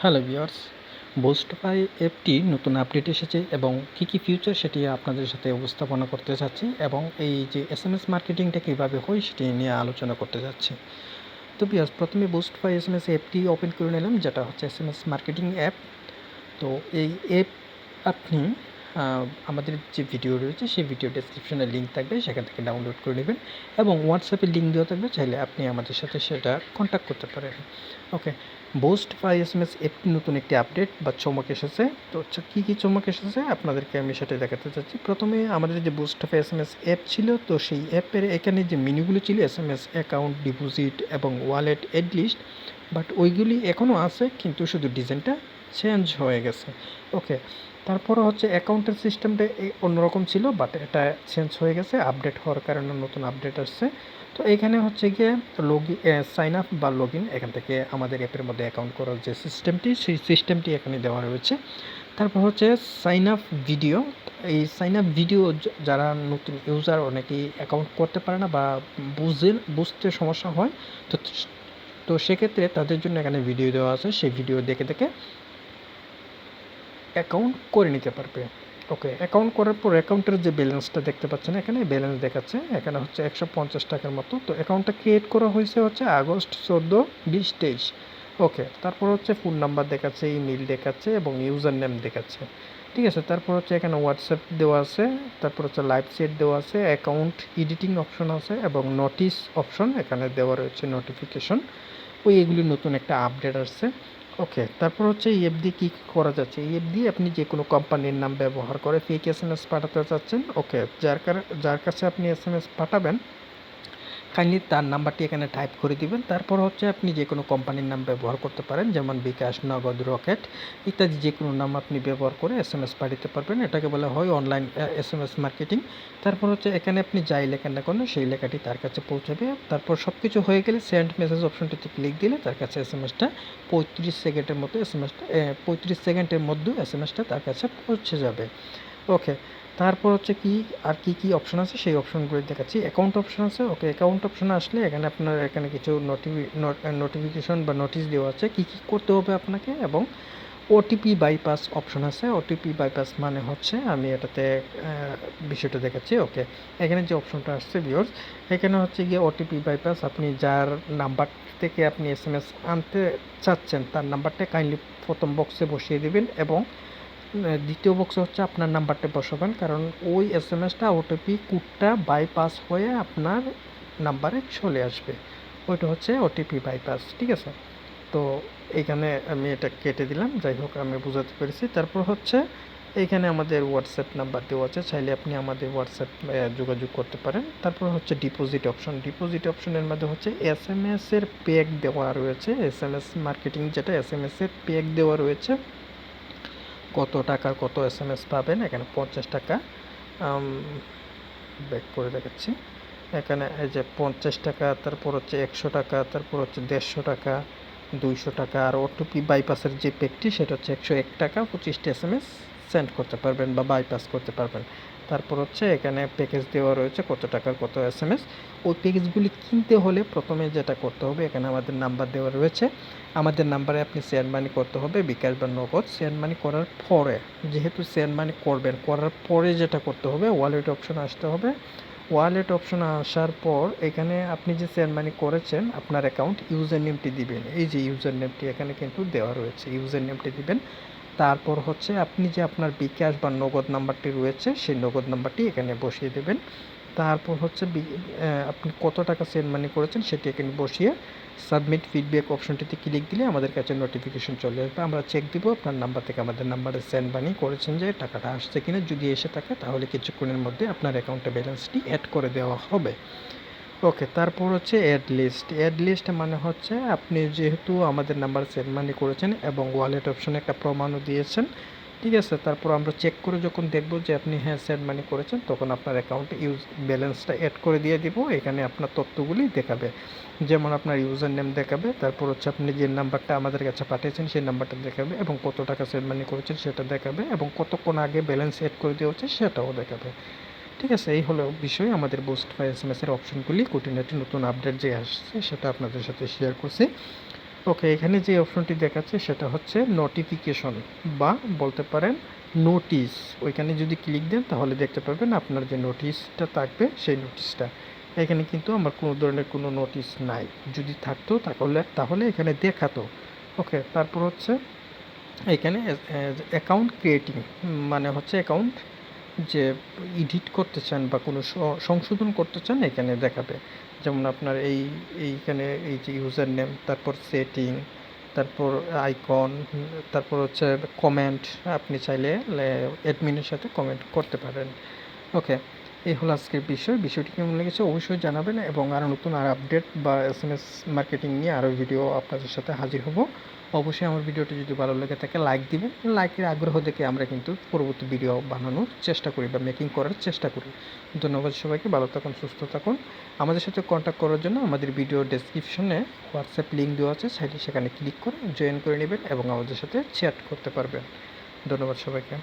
Hello viewers, boost by অ্যাপটি নতুন update এসেছে এবং কী ফিউচার সেটি আপনাদের সাথে উপস্থাপনা করতে চাচ্ছি এবং এই যে এসএমএস মার্কেটিংটা কীভাবে হয় সেটি নিয়ে আলোচনা করতে যাচ্ছি। তো ভিউয়ার্স, প্রথমে বোস্ট বাই এসএমএস অ্যাপটি ওপেন করে নিলাম, যেটা হচ্ছে এসএমএস মার্কেটিং অ্যাপ। তো এই অ্যাপ আপনি আমাদের যে ভিডিও রয়েছে সেই ভিডিও ডেসক্রিপশনে লিঙ্ক থাকবে, সেখান থেকে ডাউনলোড করে নেবেন এবং হোয়াটসঅ্যাপে লিঙ্ক দেওয়া থাকবে, চাইলে আপনি আমাদের সাথে সেটা কন্ট্যাক্ট করতে পারেন। ওকে, বোস্ট বাই এসএমএস অ্যাপটি নতুন একটি আপডেট বা চমক এসেছে। তো কী চমক এসেছে আপনাদেরকে আমি সেটাই দেখাতে চাচ্ছি। প্রথমে আমাদের যে বোস্ট বাই এসএমএস অ্যাপ ছিল, তো সেই অ্যাপের এখানে যে মেনুগুলো ছিল এসএমএস অ্যাকাউন্ট, ডিপোজিট এবং ওয়ালেট, অ্যাড লিস্ট, বাট ওইগুলি এখনও আছে, কিন্তু শুধু ডিজাইনটা চেঞ্জ হয়ে গেছে। ওকে, তারপরে হচ্ছে অ্যাকাউন্টের সিস্টেমটা অন্যরকম ছিল, বাট এটা চেঞ্জ হয়ে গেছে আপডেট হওয়ার কারণে, নতুন আপডেট আসছে। তো এখানে হচ্ছে গিয়ে সাইন আপ বা লগ ইন, এখান থেকে আমাদের অ্যাপের মধ্যে অ্যাকাউন্ট করার যে সিস্টেমটি, সেই সিস্টেমটি এখানে দেওয়া রয়েছে। তারপর হচ্ছে সাইন আপ ভিডিও। এই সাইন আপ ভিডিও যারা নতুন ইউজার, অনেকেই অ্যাকাউন্ট করতে পারে না বা বুঝতে সমস্যা হয়, তো তো সেক্ষেত্রে তাদের জন্য এখানে ভিডিও দেওয়া আছে, সেই ভিডিও দেখে দেখে অ্যাকাউন্ট করে নিতে পারবে। ওকে, অ্যাকাউন্ট করার পর অ্যাকাউন্টের যে ব্যালেন্সটা দেখতে পাচ্ছেন, এখানে ব্যালেন্স দেখাচ্ছে, এখানে হচ্ছে 150 টাকার মতো। তো অ্যাকাউন্টটা ক্রিয়েট করা হয়েছে হচ্ছে আগস্ট 14, 20, 23। ওকে, তারপর হচ্ছে ফোন নাম্বার দেখাচ্ছে, ইমেল দেখাচ্ছে এবং ইউজার নেম দেখাচ্ছে। ঠিক আছে, তারপর হচ্ছে এখানে হোয়াটসঅ্যাপ দেওয়া আছে, তারপর হচ্ছে লাইভ চ্যাট দেওয়া আছে, অ্যাকাউন্ট এডিটিং অপশন আছে এবং নোটিস অপশন এখানে দেওয়া রয়েছে, নোটিফিকেশন। এগুলি নতুন একটা আপডেট আসছে। ওকে, তারপর হচ্ছে এই অ্যাপ দিয়ে কী করা যাচ্ছে। এই অ্যাপ দিয়ে আপনি যে কোনো কোম্পানির নাম ব্যবহার করে ফেক এসএমএস পাঠাতে চাচ্ছেন। ওকে, যার কাছে আপনি এসএমএস পাঠাবেন, কাইন্ডলি তার নাম্বারটি এখানে টাইপ করে দিবেন। তারপর হচ্ছে আপনি যে কোনো কোম্পানির নাম ব্যবহার করতে পারেন, যেমন বিকাশ, নগদ, রকেট ইত্যাদি যে কোনো নাম আপনি ব্যবহার করে এসএমএস পাঠাতে পারবেন। এটাকে বলা হয় অনলাইন এসএমএস মার্কেটিং। তারপর হচ্ছে এখানে আপনি যাই লেখেন না কেন, সেই লেখাটি তার কাছে পৌঁছাবে। তারপর সব কিছু হয়ে গেলে সেন্ড মেসেজ অপশনটিতে ক্লিক দিলে তার কাছে এসএমএসটা 35 সেকেন্ডের মতো 35 সেকেন্ডের মধ্যে এসএমএসটা তার কাছে পৌঁছে যাবে। ওকে, তারপর হচ্ছে কি অপশন আছে সেই অপশনগুলো দেখাচ্ছি। অ্যাকাউন্ট অপশন আছে। ওকে, অ্যাকাউন্ট অপশনে আসলে এখানে আপনার এখানে কিছু নোটিফিকেশন বা নোটিশ দেওয়া আছে কী করতে হবে আপনাকে, এবং ওটিপি বাইপাস অপশন আছে। ওটিপি বাইপাস মানে হচ্ছে, আমি এটাতে বিষয়টা দেখাচ্ছি। ওকে, এখানে যে অপশনটা আসছে ভিউয়ার্স, এখানে হচ্ছে গিয়ে ওটিপি বাইপাস, আপনি যার নাম্বার থেকে আপনি এসএমএস আনতে চাচ্ছেন তার নাম্বারটা কাইন্ডলি প্রথম বক্সে বসিয়ে দেবেন এবং দ্বিতীয় বক্সে হচ্ছে আপনার নাম্বারটা বসাবেন, কারণ ওই এসএমএসটা ওটিপি কোডটা বাইপাস হয়ে আপনার নাম্বারে চলে আসবে। ওইটা হচ্ছে ওটিপি বাইপাস। ঠিক আছে, তো এইখানে আমি এটা কেটে দিলাম। যাই হোক, আমি বোঝাতে পেরেছি। তারপর হচ্ছে এইখানে আমাদের হোয়াটসঅ্যাপ নাম্বার দেওয়া আছে, চাইলে আপনি আমাদের হোয়াটসঅ্যাপ যোগাযোগ করতে পারেন। তারপর হচ্ছে ডিপোজিট অপশন। ডিপোজিট অপশনের মধ্যে হচ্ছে এসএমএসের প্যাক দেওয়া রয়েছে, এসএমএস মার্কেটিং যেটা, এসএমএসের প্যাক দেওয়া রয়েছে, কত টাকার কত এসএমএস পাবেন। এখানে 50 টাকা, ব্যাক করে দেখাচ্ছি। এখানে এই যে 50 টাকা, তারপর হচ্ছে 100 টাকা, তারপর হচ্ছে 150 টাকা, 200 টাকা, আর ওটিপি বাইপাসের যে প্যাকটি সেটা হচ্ছে 101 টাকা, 25টা এসএমএস সেন্ড করতে পারবেন বা বাইপাস করতে পারবেন। তারপর হচ্ছে এখানে প্যাকেজ দেওয়া রয়েছে কত টাকার কত এসএমএস। ওই প্যাকেজগুলি কিনতে হলে প্রথমে যেটা করতে হবে, এখানে আমাদের নাম্বার দেওয়া রয়েছে, আমাদের নাম্বারে আপনি সেন্ড মানি করতে হবে, বিকাশ বা নগদ। সেন্ড মানি করার পরে, যেহেতু সেন্ড মানি করবেন, করার পরে যেটা করতে হবে, ওয়ালেট অপশনে আসতে হবে। ওয়ালেট অপশনে আসার পর এখানে আপনি যে সেন্ড মানি করেছেন আপনার অ্যাকাউন্ট, ইউজার নেমটি দিবেন। এই যে ইউজার নেমটি এখানে কিন্তু দেওয়া রয়েছে, ইউজার নেমটি দিবেন। তারপর হচ্ছে আপনি যে আপনার বিকাশ বা নগদ নাম্বারটি রয়েছে সেই নগদ নাম্বারটি এখানে বসিয়ে দেবেন। তারপর হচ্ছে আপনি কত টাকা সেন্ড মানি করেছেন সেটি এখানে বসিয়ে সাবমিট ফিডব্যাক অপশনটিতে ক্লিক দিলে আমাদের কাছে নোটিফিকেশন চলে আসবে। আমরা চেক দিব আপনার নাম্বার থেকে আমাদের নাম্বারে সেন্ড মানি করেছেন যে টাকাটা আসছে কিনা। যদি এসে থাকে তাহলে কিছুক্ষণের মধ্যে আপনার অ্যাকাউন্টে ব্যালেন্সটি অ্যাড করে দেওয়া হবে। ওকে, তারপর হচ্ছে অ্যাড লিস্ট। অ্যাড লিস্ট মানে হচ্ছে আপনি যেহেতু আমাদের নাম্বার সেন্ড মানি করেছেন এবং ওয়ালেট অপশনে একটা প্রমাণও দিয়েছেন, ঠিক আছে, তারপর আমরা চেক করে যখন দেখব যে আপনি হ্যাঁ সেন্ড মানি করেছেন, তখন আপনার অ্যাকাউন্টে ব্যালেন্সটা অ্যাড করে দিয়ে দিব। এখানে আপনার তথ্যগুলি দেখাবে, যেমন আপনার ইউজার নেম দেখাবে, তারপর হচ্ছে আপনি যে নাম্বারটা আমাদের কাছে পাঠিয়েছেন সেই নাম্বারটা দেখাবে এবং কত টাকা সেন্ড মানি করেছেন সেটা দেখাবে এবং কতক্ষণ আগে ব্যালেন্স অ্যাড করে দেওয়া হচ্ছে সেটাও দেখাবে। ঠিক আছে, এই হলো বিষয়। আমাদের বুস্ট বাই এসএমএস এর অপশনগুলি খুঁটিনাটি নতুন আপডেট যে আসছে সেটা আপনাদের সাথে শেয়ার করছি। ওকে, এখানে যে অপশনটি দেখাচ্ছে সেটা হচ্ছে নোটিফিকেশন বা বলতে পারেন নোটিশ। ওইখানে যদি ক্লিক দেন তাহলে দেখতে পাবেন আপনার যে নোটিশটা থাকবে সেই নোটিশটা। এখানে কিন্তু আমার কোনো ধরনের কোনো নোটিশ নাই। যদি থাকতো তাহলে এখানে দেখাতো। ওকে, তারপর হচ্ছে এখানে অ্যাকাউন্ট ক্রিয়েটিং, মানে হচ্ছে অ্যাকাউন্ট যে এডিট করতে চান বা কোনো সংশোধন করতে চান এখানে দেখাবে। যেমন আপনার এইখানে এই যে ইউজার নেম, তারপর সেটিং, তারপর আইকন, তারপর হচ্ছে কমেন্ট। আপনি চাইলে অ্যাডমিনের সাথে কমেন্ট করতে পারেন। ওকে, এই হলো আজকের বিষয়টি কেমন লেগেছে অবশ্যই জানাবেন, এবং আরও নতুন আর আপডেট বা SMS মার্কেটিং নিয়ে আরও ভিডিও আপনাদের সাথে হাজির হব। অবশ্যই আমার ভিডিওটি যদি ভালো লেগে থাকে লাইক দিবেন। লাইকের আগ্রহ দেখে আমরা কিন্তু পরবর্তী ভিডিও বানানোর চেষ্টা করি বা মেকিং করার চেষ্টা করি। ধন্যবাদ সবাইকে, ভালো থাকুন, সুস্থ থাকুন। আমাদের সাথে কন্ট্যাক্ট করার জন্য আমাদের ভিডিও ডেসক্রিপশনে হোয়াটসঅ্যাপ লিঙ্ক দেওয়া আছে, চাইলে সেখানে ক্লিক করে জয়েন করে নেবেন এবং আমাদের সাথে চ্যাট করতে পারবেন। ধন্যবাদ সবাইকে।